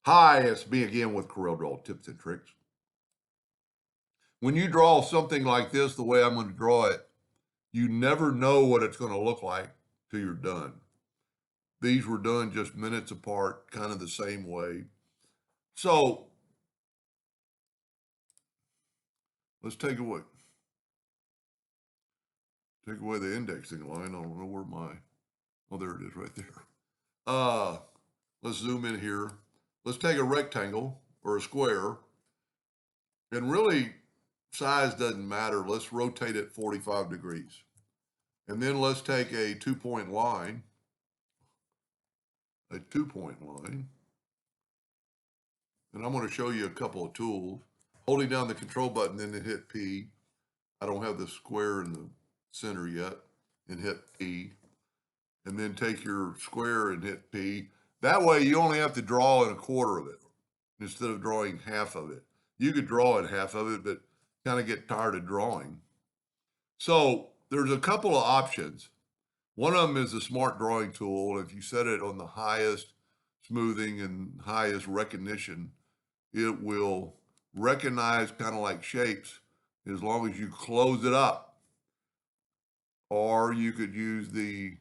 Hi, it's me again with Corel Draw Tips and Tricks. When you draw something like this, the way I'm going to draw it, you never know what it's going to look like till you're done. These were done just minutes apart, kind of the same way. So let's take away the indexing line. I don't know where oh, there it is right there. Uh, let's zoom in here. Let's take a rectangle or a square, and really size doesn't matter. Let's rotate it 45 degrees. And then let's take a 2-point line, and I'm going to show you a couple of tools. Holding down the control button, then hit P. I don't have the square in the center yet, and hit P. And then take your square and hit P. That way you only have to draw in a quarter of it instead of drawing half of it. You could draw in half of it, but kind of get tired of drawing. So there's a couple of options. One of them is the smart drawing tool. If you set it on the highest smoothing and highest recognition, it will recognize kind of like shapes as long as you close it up. Or you could use the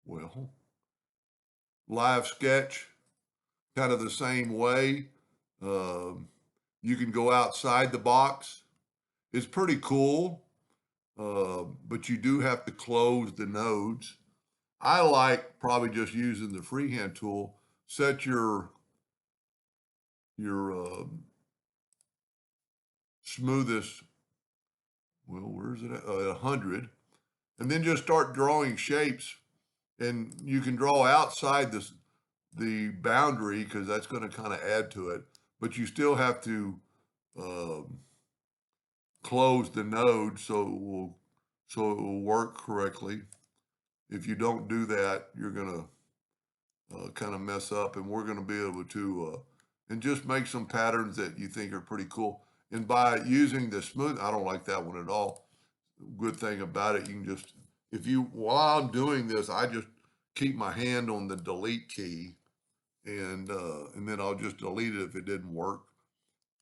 well, live sketch, kind of the same way. Um, you can go outside the box. It's pretty cool, but you do have to close the nodes. I like probably just using the freehand tool. Set your smoothest, well, where's it at? 100, and then just start drawing shapes. And you can draw outside the boundary because that's going to kind of add to it, but you still have to um, close the node so it will work correctly. If you don't do that, you're going to kind of mess up, and we're going to be able to and just make some patterns that you think are pretty cool. And by using the smooth, I don't like that one at all. Good thing about it, you can just, if you, while I'm doing this, I just keep my hand on the delete key, and then I'll just delete it if it didn't work.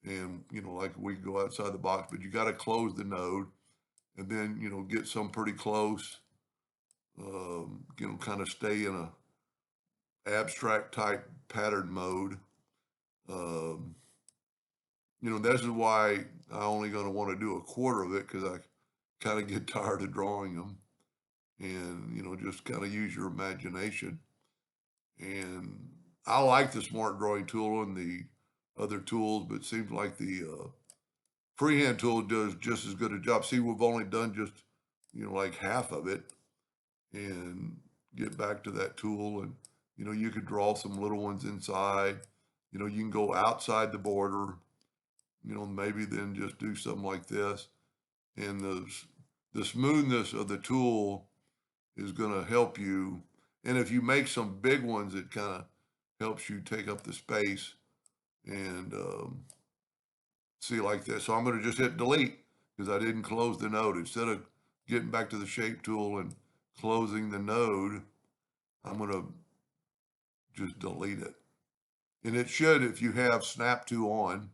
And, like we go outside the box, but you got to close the node and then, get some pretty close, kind of stay in a abstract type pattern mode. Um, this is why I only going to want to do a quarter of it, because I kind of get tired of drawing them, and, just kind of use your imagination. And I like the smart drawing tool and the other tools, but it seems like the freehand tool does just as good a job. See, we've only done just, like half of it, and get back to that tool. And, you could draw some little ones inside. You can go outside the border, maybe then just do something like this. And the smoothness of the tool is going to help you. And if you make some big ones, it kind of helps you take up the space and see like this. So I'm going to just hit delete because I didn't close the node. Instead of getting back to the shape tool and closing the node, I'm going to just delete it. And it should, if you have snap to on,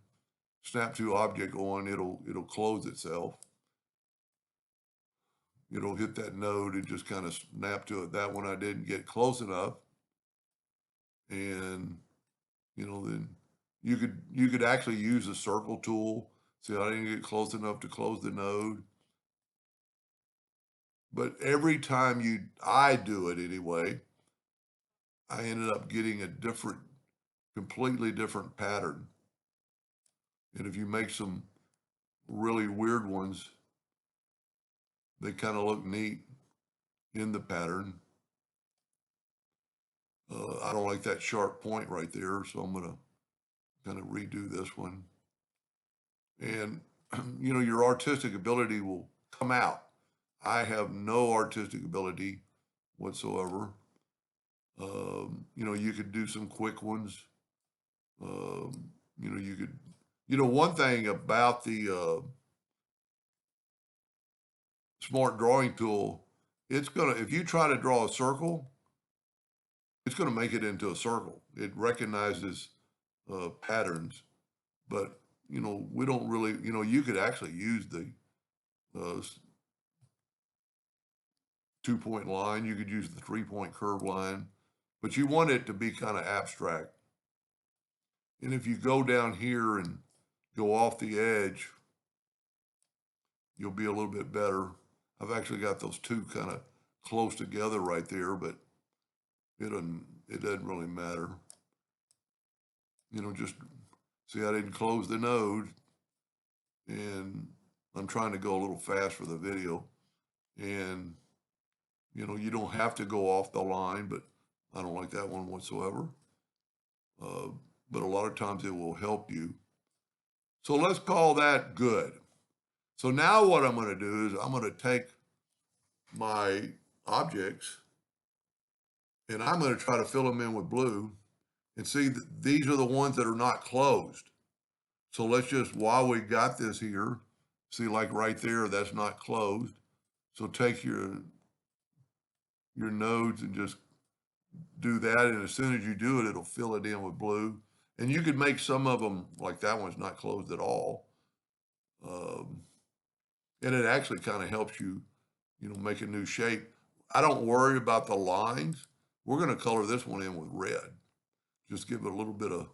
snap to object on, it'll close itself. It'll hit that node and just kind of snap to it. That one I didn't get close enough. And, then you could actually use a circle tool. See, I didn't get close enough to close the node. But every time I do it anyway, I ended up getting a completely different pattern. And if you make some really weird ones, they kind of look neat in the pattern. I don't like that sharp point right there, so I'm going to kind of redo this one. And, your artistic ability will come out. I have no artistic ability whatsoever. You could do some quick ones. You could, one thing about the smart drawing tool it's gonna, if you try to draw a circle, it's gonna make it into a circle. It recognizes patterns, but we don't really, you could actually use the uh, 2-point line. You could use the 3-point curve line, but you want it to be kind of abstract. And if you go down here and go off the edge, you'll be a little bit better. I've actually got those two kind of close together right there, but it doesn't really matter. Just see, I didn't close the node, and I'm trying to go a little fast for the video. And you don't have to go off the line, but I don't like that one whatsoever. But a lot of times it will help you. So let's call that good. So now what I'm going to do is I'm going to take my objects and I'm going to try to fill them in with blue and see that these are the ones that are not closed. So let's just, while we got this here, see, like right there, that's not closed. So take your nodes and just do that. And as soon as you do it, it'll fill it in with blue. And you could make some of them, like that one's not closed at all. And it actually kind of helps you, make a new shape. I don't worry about the lines. We're going to color this one in with red. Just give it a little bit of,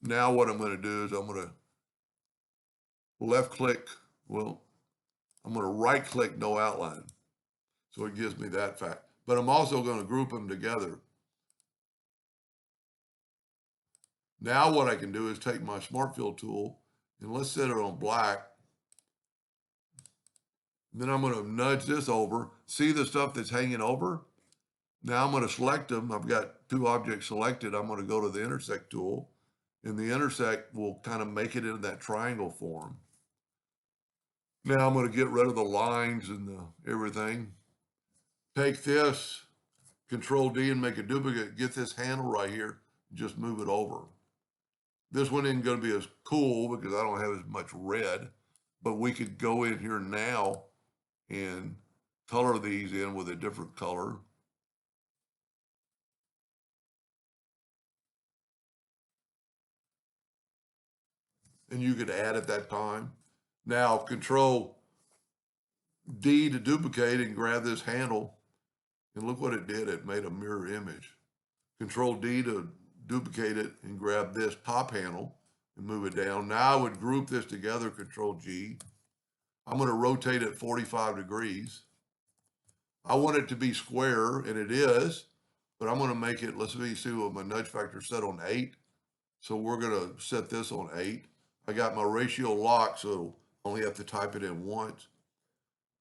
now what I'm going to do is I'm going to left click, I'm going to right click no outline. So it gives me that fact. But I'm also going to group them together. Now what I can do is take my Smart Fill tool and let's set it on black. Then I'm going to nudge this over. See the stuff that's hanging over? Now I'm going to select them. I've got two objects selected. I'm going to go to the intersect tool, and the intersect will kind of make it into that triangle form. Now I'm going to get rid of the lines and everything. Take this, Control D, and make a duplicate. Get this handle right here. Just move it over. This one isn't going to be as cool because I don't have as much red, but we could go in here now and color these in with a different color. And you could add at that time. Now Control D to duplicate and grab this handle, and look what it did. It made a mirror image. Control D to duplicate it and grab this top handle and move it down. Now I would group this together, Control G. I'm going to rotate it 45 degrees. I want it to be square, and it is, but I'm going to make it, let's see what my nudge factor set on 8. So we're going to set this on 8. I got my ratio locked, so I only have to type it in once.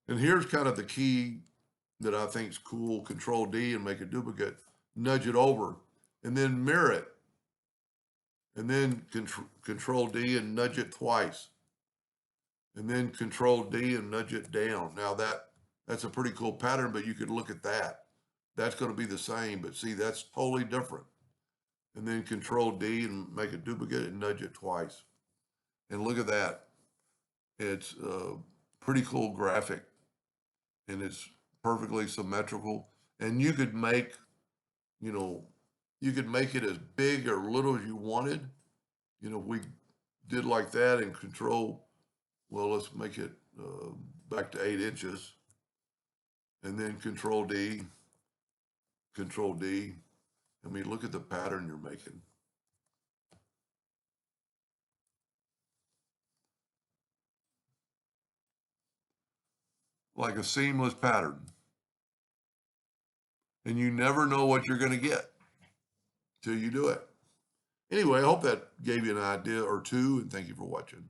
And here's kind of the key that I think is cool. Control D and make a duplicate, nudge it over, and then mirror it. And then Control D and nudge it twice. And then Control D and nudge it down. Now that's a pretty cool pattern, but you could look at that. That's going to be the same, but see, that's totally different. And then Control D and make a duplicate and nudge it twice. And look at that. It's a pretty cool graphic, and it's perfectly symmetrical. And you could make, you could make it as big or little as you wanted. If we did like that and Control, let's make it back to 8 inches. And then Control D. I mean, look at the pattern you're making. Like a seamless pattern. And you never know what you're going to get till you do it. Anyway, I hope that gave you an idea or two, and thank you for watching.